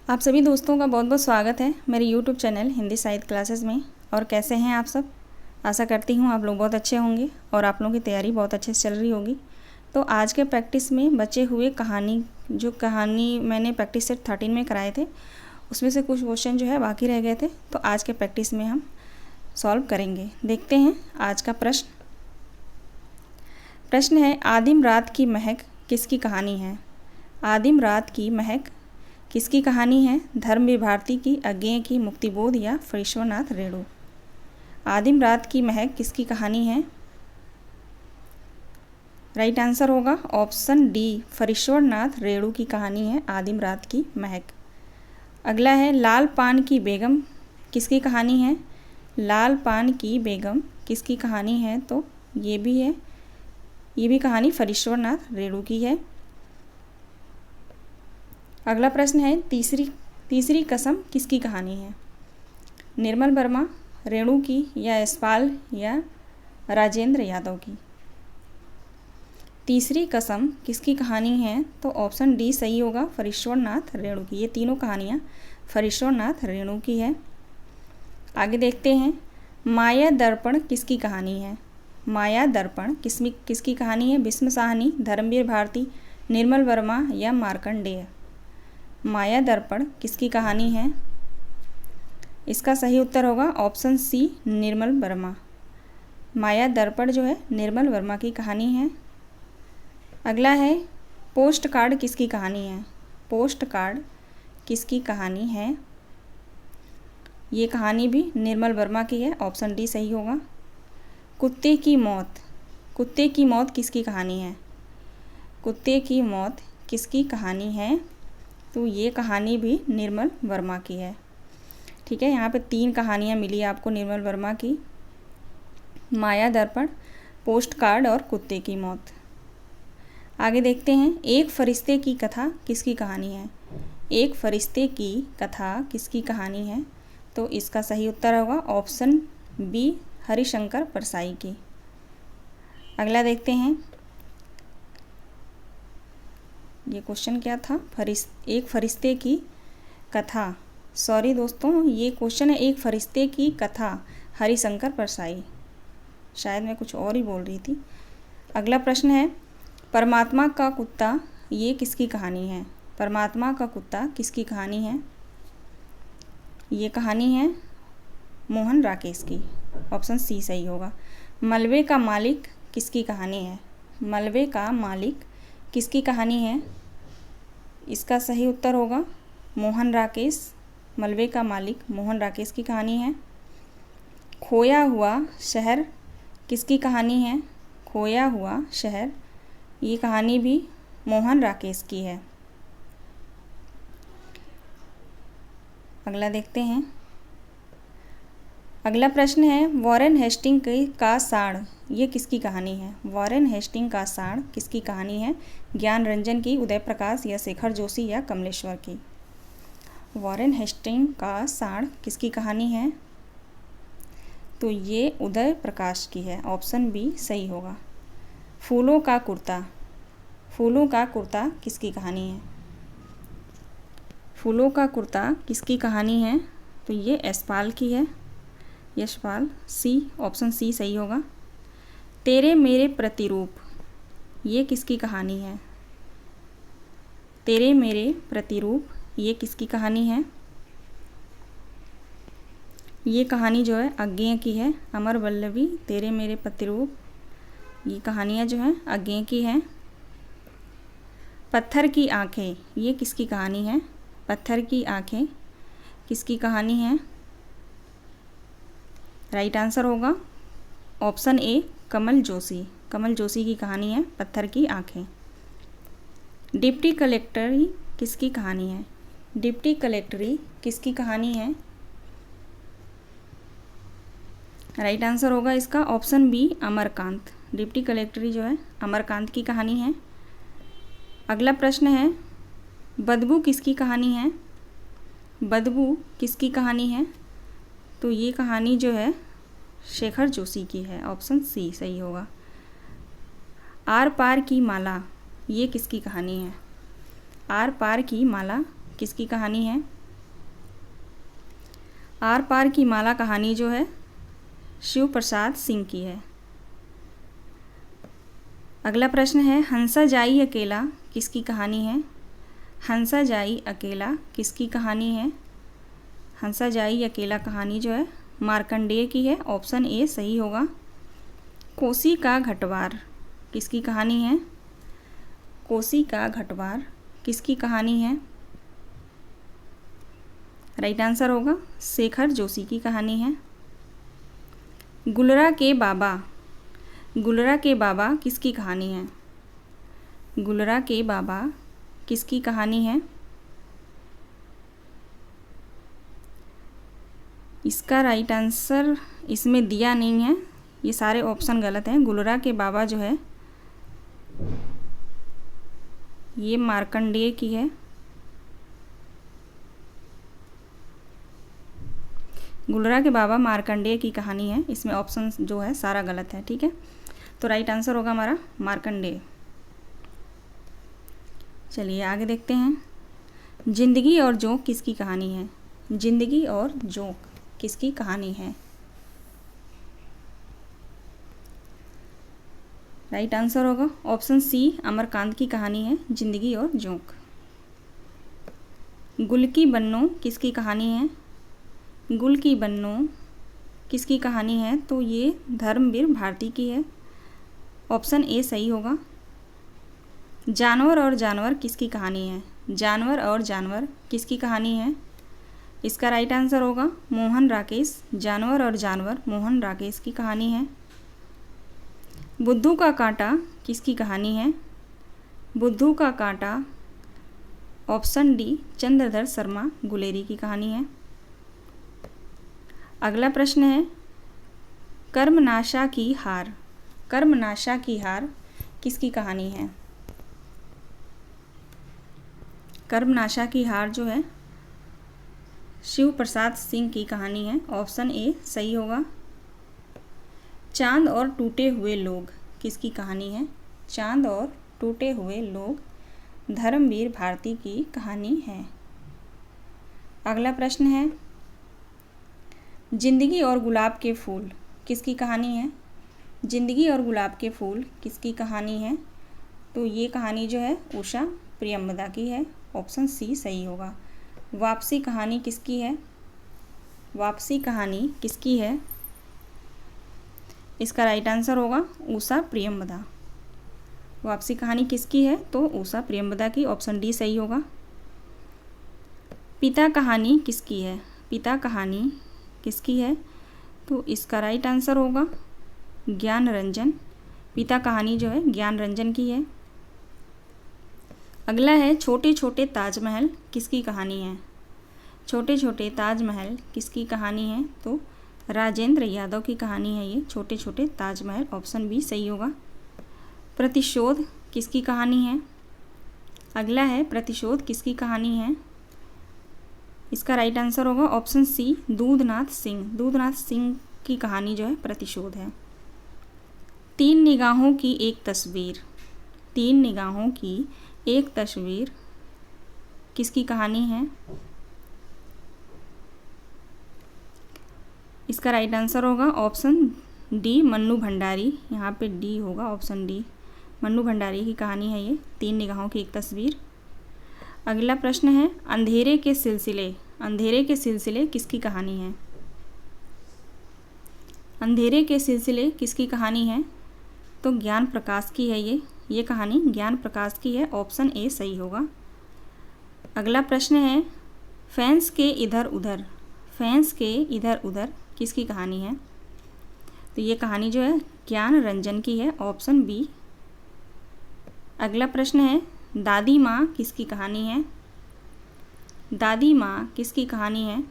आप सभी दोस्तों का बहुत बहुत स्वागत है मेरे YouTube चैनल हिंदी साहित्य क्लासेस में। और कैसे हैं आप सब? आशा करती हूँ आप लोग बहुत अच्छे होंगे और आप लोगों की तैयारी बहुत अच्छे से चल रही होगी। तो आज के प्रैक्टिस में बचे हुए कहानी मैंने प्रैक्टिस सेट 13 में कराए थे, उसमें से कुछ क्वेश्चन जो है बाकी रह गए थे, तो आज के प्रैक्टिस में हम सॉल्व करेंगे। देखते हैं आज का प्रश्न है, आदिम रात की महक किसकी कहानी है? आदिम रात की महक किसकी कहानी है? धर्मवीर भारती की, अज्ञेय की, मुक्तिबोध या फरीश्वरनाथ रेणु? आदिम रात की महक किसकी कहानी है? राइट आंसर होगा ऑप्शन डी, फरीश्वरनाथ रेणु की कहानी है आदिम रात की महक। अगला है, लाल पान की बेगम किसकी कहानी है? लाल पान की बेगम किसकी कहानी है? तो ये भी कहानी फरीश्वरनाथ रेणु की है। अगला प्रश्न है, तीसरी कसम किसकी कहानी है? निर्मल वर्मा, रेणु की या यशपाल या राजेंद्र यादव की? तीसरी कसम किसकी कहानी है? तो ऑप्शन डी सही होगा, फरीश्वरनाथ रेणु की। ये तीनों कहानियाँ फरीश्वरनाथ रेणु की है। आगे देखते हैं, माया दर्पण किसकी कहानी है? माया दर्पण किसकी कहानी है? भीष्म साहनी, धर्मवीर भारती, निर्मल वर्मा या मार्कंडेय? माया दर्पण किसकी कहानी है? इसका सही उत्तर होगा ऑप्शन सी, निर्मल वर्मा। माया दर्पण जो है निर्मल वर्मा की कहानी है। अगला है, पोस्ट कार्ड किसकी कहानी है? पोस्ट कार्ड किसकी कहानी है? ये कहानी भी निर्मल वर्मा की है, ऑप्शन डी सही होगा। कुत्ते की मौत किसकी कहानी है? कुत्ते की मौत किसकी कहानी है? तो ये कहानी भी निर्मल वर्मा की है। ठीक है, यहाँ पे 3 कहानियाँ मिली आपको निर्मल वर्मा की, माया दर्पण, पोस्ट कार्ड और कुत्ते की मौत। आगे देखते हैं, एक फरिश्ते की कथा किसकी कहानी है? एक फरिश्ते की कथा किसकी कहानी है? तो इसका सही उत्तर होगा ऑप्शन बी, हरिशंकर परसाई की। अगला देखते हैं, ये क्वेश्चन क्या था? एक फरिश्ते की कथा, सॉरी दोस्तों, ये क्वेश्चन है एक फरिश्ते की कथा, हरिशंकर परसाई। शायद मैं कुछ और ही बोल रही थी। अगला प्रश्न है, परमात्मा का कुत्ता ये किसकी कहानी है? परमात्मा का कुत्ता किसकी कहानी है? ये कहानी है मोहन राकेश की, ऑप्शन सी सही होगा। मलबे का मालिक किसकी कहानी है? मलबे का मालिक किसकी कहानी है? इसका सही उत्तर होगा मोहन राकेश। मलबे का मालिक मोहन राकेश की कहानी है। खोया हुआ शहर किसकी कहानी है? खोया हुआ शहर, ये कहानी भी मोहन राकेश की है। अगला देखते हैं, अगला प्रश्न है, वॉरेन हेस्टिंग का साड़ ये किसकी कहानी है? वॉरेन हेस्टिंग का साड़ किसकी कहानी है? ज्ञान रंजन की, उदय प्रकाश या शेखर जोशी या कमलेश्वर की? वॉरेन हेस्टिंग का साड़ किसकी कहानी है? तो ये उदय प्रकाश की है, ऑप्शन बी सही होगा। फूलों का कुर्ता किसकी कहानी है? फूलों का कुर्ता किसकी कहानी है? तो ये यशपाल की है, यशपाल, सी, ऑप्शन सी सही होगा। तेरे मेरे प्रतिरूप ये किसकी कहानी है? तेरे मेरे प्रतिरूप ये किसकी कहानी है? ये कहानी जो है अज्ञेय की है, अमर वल्लभी, तेरे मेरे प्रतिरूप, ये कहानियाँ जो हैं अज्ञेय की हैं। पत्थर की आँखें ये किसकी कहानी है? पत्थर की आँखें किसकी कहानी है? राइट आंसर होगा ऑप्शन ए, कमल जोशी की कहानी है पत्थर की आँखें। डिप्टी कलेक्टरी किसकी कहानी है? डिप्टी कलेक्टरी किसकी कहानी है? राइट आंसर होगा इसका ऑप्शन बी, अमरकांत। डिप्टी कलेक्टरी जो है अमरकांत की कहानी है। अगला प्रश्न है, बदबू किसकी कहानी है? बदबू किसकी कहानी है? तो ये कहानी जो है शेखर जोशी की है, ऑप्शन सी सही होगा। आर पार की माला ये किसकी कहानी है? आर पार की माला किसकी कहानी है? आर पार की माला कहानी जो है शिव प्रसाद सिंह की है। अगला प्रश्न है हंसा जाई अकेला किसकी कहानी है? हंसा जाई अकेला किसकी कहानी है? हंसा जाई अकेला कहानी जो है मार्कंडेय की है। ऑप्शन ए सही होगा। कोसी का घटवार किसकी कहानी है? कोसी का घटवार किसकी कहानी है? राइट आंसर होगा शेखर जोशी की कहानी है। गुलरा के बाबा, गुलरा के बाबा किसकी कहानी है? गुलरा के बाबा किसकी कहानी है? इसका राइट आंसर इसमें दिया नहीं है, ये सारे ऑप्शन गलत हैं। गुलरा के बाबा जो है ये मार्कंडेय की है। गुलरा के बाबा मार्कंडेय की कहानी है। इसमें ऑप्शन जो है सारा गलत है। ठीक है, तो राइट आंसर होगा हमारा मार्कंडेय। चलिए आगे देखते हैं। जिंदगी और जोंक किसकी कहानी है? जिंदगी और जोंक किसकी कहानी है? राइट आंसर होगा ऑप्शन सी अमरकांत की कहानी है जिंदगी और जोंक। गुल की बन्नो किसकी कहानी है? गुल की बन्नो किसकी कहानी है? तो ये धर्मवीर भारती की है। ऑप्शन ए सही होगा। जानवर और जानवर किसकी कहानी है? जानवर और जानवर किसकी कहानी है? इसका राइट आंसर होगा मोहन राकेश। जानवर और जानवर मोहन राकेश की कहानी है। बुद्धू का कांटा किसकी कहानी है? बुद्धू का कांटा ऑप्शन डी चंद्रधर शर्मा गुलेरी की कहानी है। अगला प्रश्न है कर्मनाशा की हार, कर्मनाशा की हार किसकी कहानी है? कर्मनाशा की हार जो है शिव प्रसाद सिंह की कहानी है। ऑप्शन ए सही होगा। चांद और टूटे हुए लोग किसकी कहानी है? चांद और टूटे हुए लोग धर्मवीर भारती की कहानी है। अगला प्रश्न है जिंदगी और गुलाब के फूल किसकी कहानी है? जिंदगी और गुलाब के फूल किसकी कहानी है? तो ये कहानी जो है उषा प्रियंवदा की है। ऑप्शन सी सही होगा। वापसी कहानी किसकी है? वापसी कहानी किसकी है? इसका राइट आंसर होगा उषा प्रियंवदा। वापसी कहानी किसकी है? तो उषा प्रियंवदा की। ऑप्शन डी सही होगा। पिता कहानी किसकी है? पिता कहानी किसकी है? तो इसका राइट आंसर होगा ज्ञान रंजन। पिता कहानी जो है ज्ञान रंजन की है। अगला है छोटे छोटे ताजमहल किसकी कहानी है? छोटे छोटे ताजमहल किसकी कहानी है? तो राजेंद्र यादव की कहानी है ये छोटे छोटे ताजमहल। ऑप्शन बी सही होगा। प्रतिशोध किसकी कहानी है? अगला है प्रतिशोध किसकी कहानी है? इसका राइट आंसर होगा ऑप्शन सी दूधनाथ सिंह। दूधनाथ सिंह की कहानी जो है प्रतिशोध है। तीन निगाहों की एक तस्वीर, तीन निगाहों की एक तस्वीर किसकी कहानी है? इसका राइट आंसर होगा ऑप्शन डी मन्नू भंडारी। यहाँ पे डी होगा, ऑप्शन डी मन्नू भंडारी की कहानी है ये तीन निगाहों की एक तस्वीर। अगला प्रश्न है अंधेरे के सिलसिले, अंधेरे के सिलसिले किसकी कहानी है? अंधेरे के सिलसिले किसकी कहानी है? तो ज्ञान प्रकाश की है ये कहानी ज्ञान प्रकाश की है। ऑप्शन ए सही होगा। अगला प्रश्न है फैंस के इधर उधर, फैंस के इधर उधर किसकी कहानी है? तो ये कहानी जो है ज्ञान रंजन की है। Option B. अगला प्रश्न है दादी माँ किसकी कहानी है? दादी माँ किसकी कहानी है?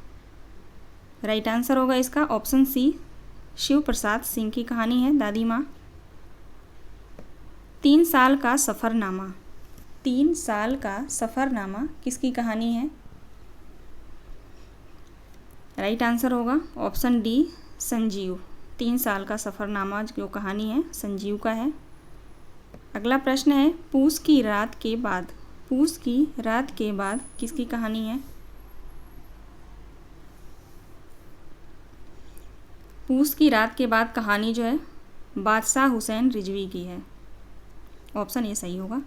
राइट आंसर होगा इसका ऑप्शन सी शिव प्रसाद सिंह की कहानी है दादी माँ। 3 साल का सफ़रनामा, 3 साल का सफ़रनामा किसकी कहानी है? राइट आंसर होगा ऑप्शन डी संजीव। 3 साल का सफ़रनामा जो कहानी है संजीव का है। अगला प्रश्न है पूस की रात के बाद, पूस की रात के बाद किसकी कहानी है? पूस की रात के बाद कहानी जो है बादशाह हुसैन रिजवी की है। ऑप्शन ए सही होगा।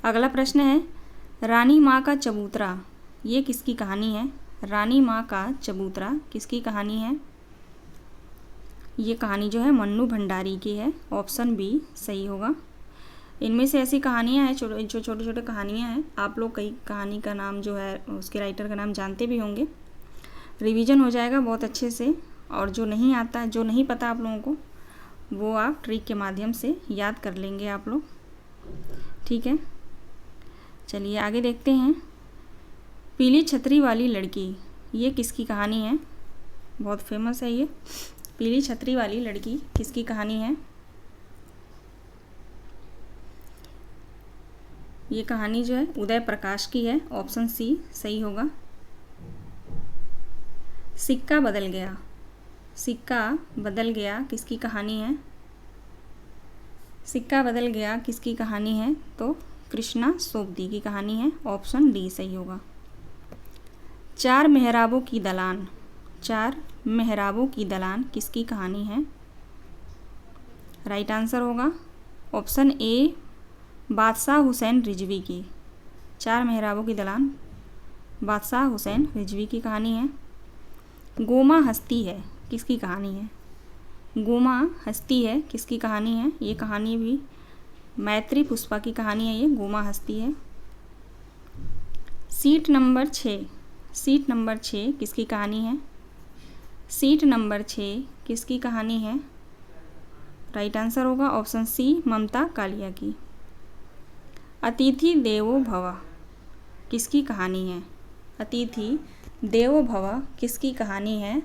अगला प्रश्न है रानी माँ का चबूतरा, ये किसकी कहानी है? रानी माँ का चबूतरा किसकी कहानी है? ये कहानी जो है मन्नू भंडारी की है। ऑप्शन बी सही होगा। इनमें से ऐसी कहानियाँ हैं जो छोटे छोटे कहानियाँ हैं, आप लोग कई कहानी का नाम जो है उसके राइटर का नाम जानते भी होंगे। रिवीजन हो जाएगा बहुत अच्छे से, और जो नहीं आता, जो नहीं पता आप लोगों को, वो आप ट्रिक के माध्यम से याद कर लेंगे आप लोग। ठीक है, चलिए आगे देखते हैं। पीली छतरी वाली लड़की, ये किसकी कहानी है? बहुत फेमस है ये। पीली छतरी वाली लड़की किसकी कहानी है? ये कहानी जो है उदय प्रकाश की है। ऑप्शन सी सही होगा। सिक्का बदल गया, सिक्का बदल गया किसकी कहानी है? सिक्का बदल गया किसकी कहानी है? तो कृष्णा सोबती की कहानी है। ऑप्शन डी सही होगा। चार मेहराबों की दलान, चार मेहराबों की दलान किसकी कहानी है? राइट आंसर होगा ऑप्शन ए बादशाह हुसैन रिजवी की। चार मेहराबों की दलान बादशाह हुसैन रिजवी की कहानी है। गोमा हस्ती है किसकी कहानी है? गोमा हस्ती है किसकी कहानी है? ये कहानी भी मैत्री पुष्पा की कहानी है। ये गोमा हस्ती है। सीट नंबर 6, सीट नंबर 6 किसकी कहानी है? सीट नंबर 6 किसकी कहानी है? राइट आंसर होगा ऑप्शन सी ममता कालिया की। अतिथि देवो भव किसकी कहानी है? अतिथि देवो भव किसकी कहानी है?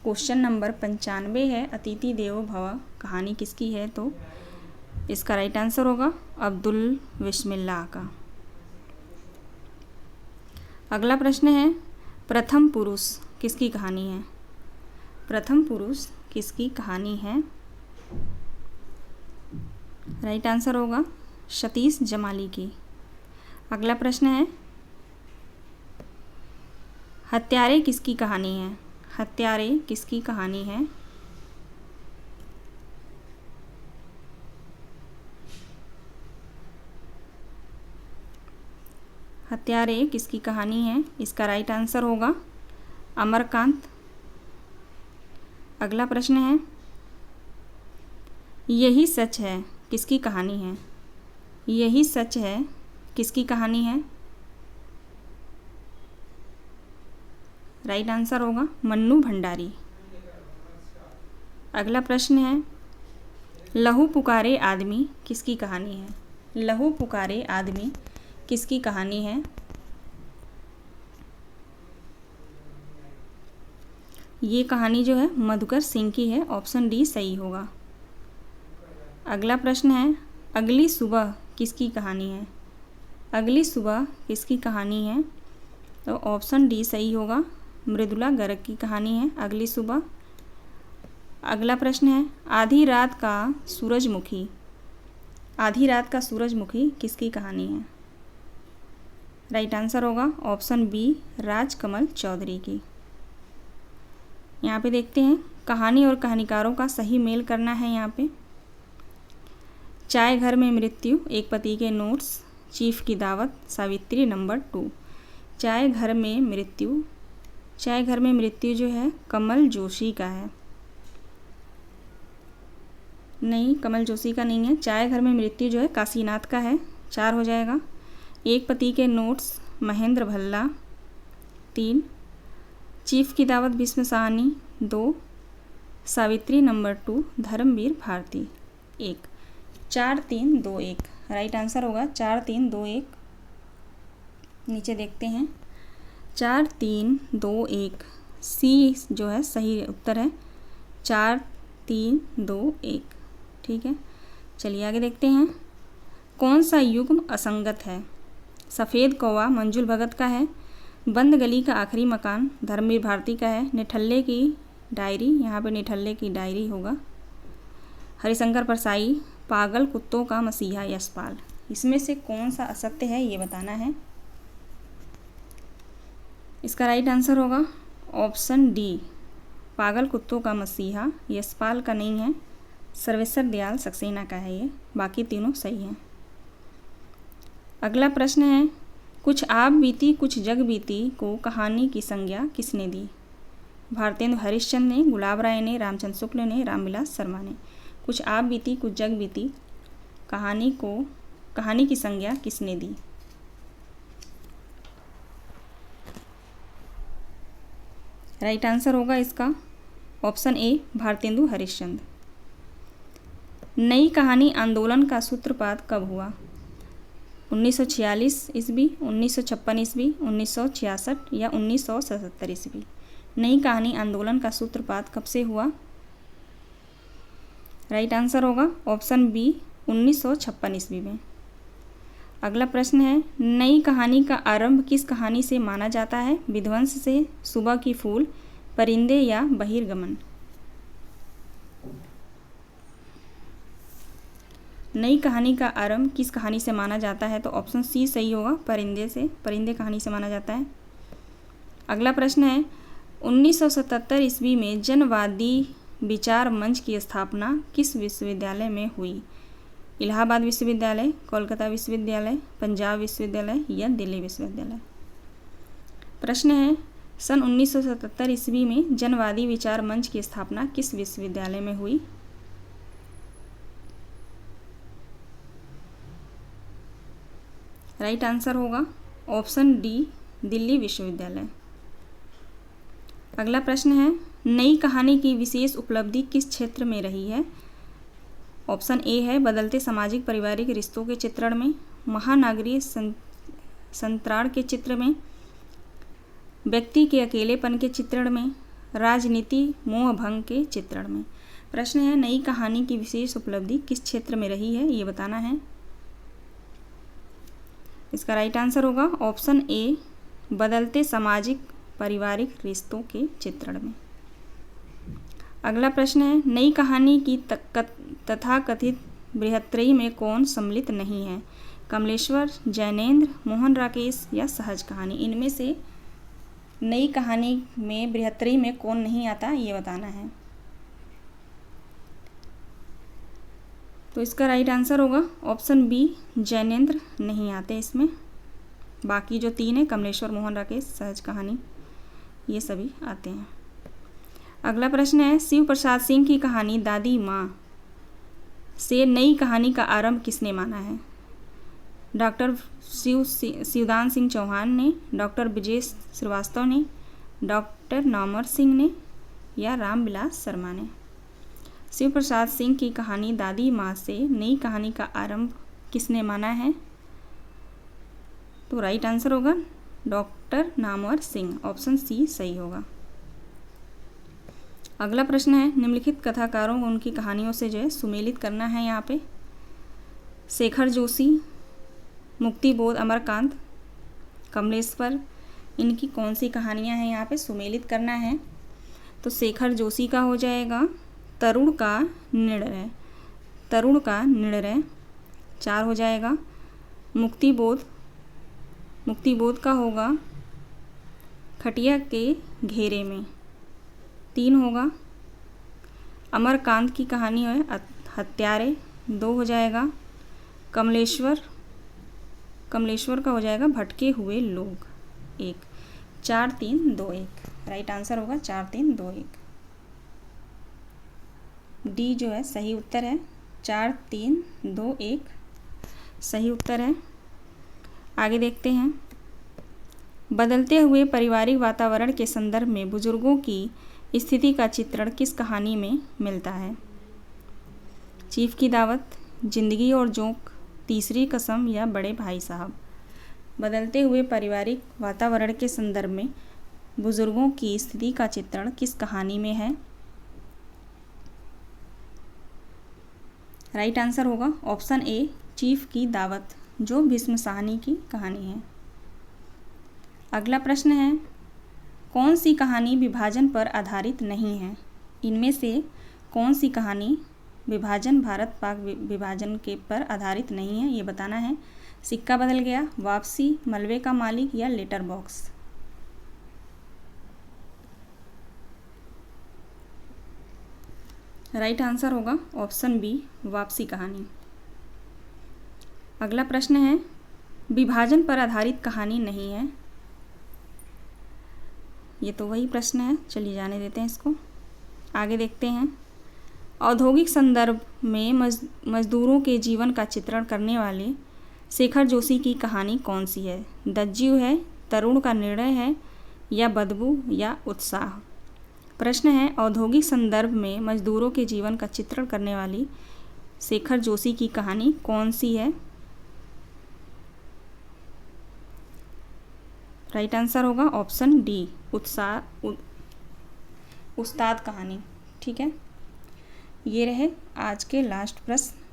क्वेश्चन नंबर 95 है, अतिथि देवो भव कहानी किसकी है? तो इसका राइट आंसर होगा अब्दुल बिस्मिल्लाह का। अगला प्रश्न है प्रथम पुरुष किसकी कहानी है? प्रथम पुरुष किसकी कहानी है? राइट आंसर होगा सतीश जमाली की। अगला प्रश्न है हत्यारे किसकी कहानी है? हत्यारे किसकी कहानी है? हत्यारे किसकी कहानी है? इसका राइट आंसर होगा अमरकांत। अगला प्रश्न है यही सच है किसकी कहानी है? यही सच है किसकी कहानी है? राइट आंसर होगा मन्नू भंडारी। अगला प्रश्न है लहू पुकारे आदमी किसकी कहानी है? लहू पुकारे आदमी किसकी कहानी है? ये कहानी जो है मधुकर सिंह की है। ऑप्शन डी सही होगा। अगला प्रश्न है अगली सुबह किसकी कहानी है? अगली सुबह किसकी कहानी है? तो ऑप्शन डी सही होगा मृदुला गर्ग की कहानी है अगली सुबह। अगला प्रश्न है आधी रात का सूरजमुखी, आधी रात का सूरजमुखी किसकी कहानी है? राइट आंसर होगा ऑप्शन बी राजकमल चौधरी की। यहाँ पे देखते हैं कहानी और कहानीकारों का सही मेल करना है। यहाँ पे चाय घर में मृत्यु, एक पति के नोट्स, चीफ की दावत, सावित्री नंबर 2। चाय घर में मृत्यु, चाय घर में मृत्यु जो है कमल जोशी का है। नहीं, कमल जोशी का नहीं है। चाय घर में मृत्यु जो है काशीनाथ का है। 4 हो जाएगा। एक पति के नोट्स महेंद्र भल्ला 3, चीफ की दावत Bhisham Sahni 2, Savitri number 2 Dharamvir Bharati 1। 4 3 2 1 right answer होगा 4 3 2 1। नीचे देखते हैं 4 3 2 1 सी जो है सही उत्तर है 4 3 2 1। ठीक है, चलिए आगे देखते हैं कौन सा युग्म असंगत है? सफ़ेद कौवा मंजुल भगत का है, बंद गली का आखिरी मकान धर्मवीर भारती का है, निठल्ले की डायरी, यहाँ पे निठल्ले की डायरी होगा, हरिशंकर परसाई पागल कुत्तों का मसीहा यशपाल। इसमें से कौन सा असत्य है ये बताना है। इसका राइट आंसर होगा ऑप्शन डी पागल कुत्तों का मसीहा यशपाल का नहीं है, सर्वेश्वर दयाल सक्सेना का है ये, बाकी तीनों सही हैं। अगला प्रश्न है, कुछ आप बीती कुछ जग बीती को कहानी की संज्ञा किसने दी? भारतेंदु हरिश्चंद्र ने, गुलाब राय ने, रामचंद्र शुक्ल ने, रामविलास शर्मा ने। कुछ आप बीती कुछ जग बीती कहानी की संज्ञा किसने दी? राइट आंसर होगा इसका ऑप्शन ए, भारतेंदु हरिश्चंद्र। नई कहानी आंदोलन का सूत्रपात कब हुआ? 1946 ईस्वी, 1956 ईस्वी, 1966 या 1977 ईस्वी। नई कहानी आंदोलन का सूत्रपात कब से हुआ? राइट आंसर होगा ऑप्शन बी, 1956 ईस्वी में। अगला प्रश्न है, नई कहानी का आरंभ किस कहानी से माना जाता है? विध्वंस से, सुबह की फूल, परिंदे या बहिर्गमन। नई कहानी का आरंभ किस कहानी से माना जाता है? तो ऑप्शन सी सही होगा, परिंदे से, परिंदे कहानी से माना जाता है। अगला प्रश्न है, 1977 ईस्वी में जनवादी विचार मंच की स्थापना किस विश्वविद्यालय में हुई? इलाहाबाद विश्वविद्यालय, कोलकाता विश्वविद्यालय, पंजाब विश्वविद्यालय या दिल्ली विश्वविद्यालय। प्रश्न है, सन 1977 ईस्वी में जनवादी विचार मंच की स्थापना किस विश्वविद्यालय में हुई? राइट आंसर होगा ऑप्शन डी, दिल्ली विश्वविद्यालय। अगला प्रश्न है, नई कहानी की विशेष उपलब्धि किस क्षेत्र में रही है? ऑप्शन ए है बदलते सामाजिक पारिवारिक रिश्तों के चित्रण में, महानगरीय संतराण के चित्र में, व्यक्ति के अकेलेपन के चित्रण में, राजनीति मोह भंग के चित्रण में। प्रश्न है, नई कहानी की विशेष उपलब्धि किस क्षेत्र में रही है, ये बताना है। इसका राइट आंसर होगा ऑप्शन ए, बदलते सामाजिक पारिवारिक रिश्तों के चित्रण में। अगला प्रश्न है, नई कहानी की तथाकथित बृहत्त्रयी में कौन सम्मिलित नहीं है? कमलेश्वर, जैनेंद्र, मोहन राकेश या सहज कहानी। इनमें से नई कहानी में बृहत्त्रयी में कौन नहीं आता, ये बताना है। तो इसका राइट आंसर होगा ऑप्शन बी, जैनेंद्र नहीं आते इसमें। बाकी जो तीन है, कमलेश्वर, मोहन राकेश, सहज कहानी, ये सभी आते हैं। अगला प्रश्न है, शिव प्रसाद सिंह की कहानी दादी माँ से नई कहानी का आरंभ किसने माना है? डॉक्टर शिवदान सिंह चौहान ने, डॉक्टर विजय श्रीवास्तव ने, डॉक्टर नामवर सिंह ने या रामविलास शर्मा ने। शिव प्रसाद सिंह की कहानी दादी माँ से नई कहानी का आरंभ किसने माना है? तो राइट आंसर होगा doctor Namvar Singh, option C सही होगा। अगला प्रश्न है, निम्नलिखित कथाकारों को उनकी कहानियों से जो है सुमेलित करना है। यहाँ पे शेखर जोशी, मुक्तिबोध, अमरकांत, कमलेश्वर, इनकी कौन सी कहानियाँ हैं यहाँ पे सुमेलित करना है? तो शेखर जोशी का हो जाएगा तरुण का निर्णय, तरुण का निर्णय 4 हो जाएगा। मुक्तिबोध, मुक्तिबोध का होगा खटिया के घेरे में 3 होगा। अमरकांत की कहानी है हत्यारे 2 हो जाएगा। कमलेश्वर, कमलेश्वर का हो जाएगा भटके हुए लोग 1। 4 3 2 1, राइट आंसर होगा 4 3 2 1। डी जो है सही उत्तर है, 4 3 2 1 सही उत्तर है। आगे देखते हैं, बदलते हुए पारिवारिक वातावरण के संदर्भ में बुजुर्गों की स्थिति का चित्रण किस कहानी में मिलता है? चीफ की दावत, जिंदगी और जोंक, तीसरी कसम या बड़े भाई साहब। बदलते हुए पारिवारिक वातावरण के संदर्भ में बुजुर्गों की स्थिति का चित्रण किस कहानी में है? राइट आंसर होगा ऑप्शन ए, चीफ की दावत, जो भीष्म साहनी की कहानी है। अगला प्रश्न है, कौन सी कहानी विभाजन पर आधारित नहीं है? इनमें से कौन सी कहानी विभाजन, भारत पाक विभाजन के पर आधारित नहीं है, ये बताना है। सिक्का बदल गया, वापसी, मलबे का मालिक या लेटर बॉक्स। राइट आंसर होगा ऑप्शन बी, वापसी कहानी। अगला प्रश्न है, विभाजन पर आधारित कहानी नहीं है। ये तो वही प्रश्न है, चलिए जाने देते हैं इसको। आगे देखते हैं, औद्योगिक संदर्भ में मजदूरों के जीवन का चित्रण करने वाले शेखर जोशी की कहानी कौन सी है? दज्यु है, तरुण का निर्णय है, या बदबू, या उत्साह। प्रश्न है, औद्योगिक संदर्भ में मजदूरों के जीवन का चित्रण करने वाली शेखर जोशी की कहानी कौन सी है? राइट आंसर होगा ऑप्शन डी, उस्ताद कहानी। ठीक है, ये रहे आज के लास्ट प्रश्न।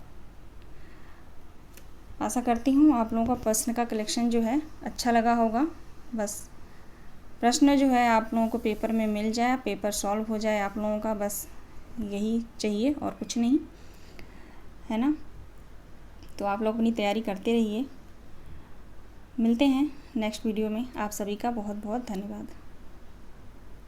आशा करती हूँ आप लोगों का प्रश्न का कलेक्शन जो है अच्छा लगा होगा। बस प्रश्न जो है आप लोगों को पेपर में मिल जाए, पेपर सॉल्व हो जाए आप लोगों का, बस यही चाहिए और कुछ नहीं, है ना। तो आप लोग अपनी तैयारी करते रहिए। मिलते हैं नेक्स्ट वीडियो में। आप सभी का बहुत बहुत धन्यवाद।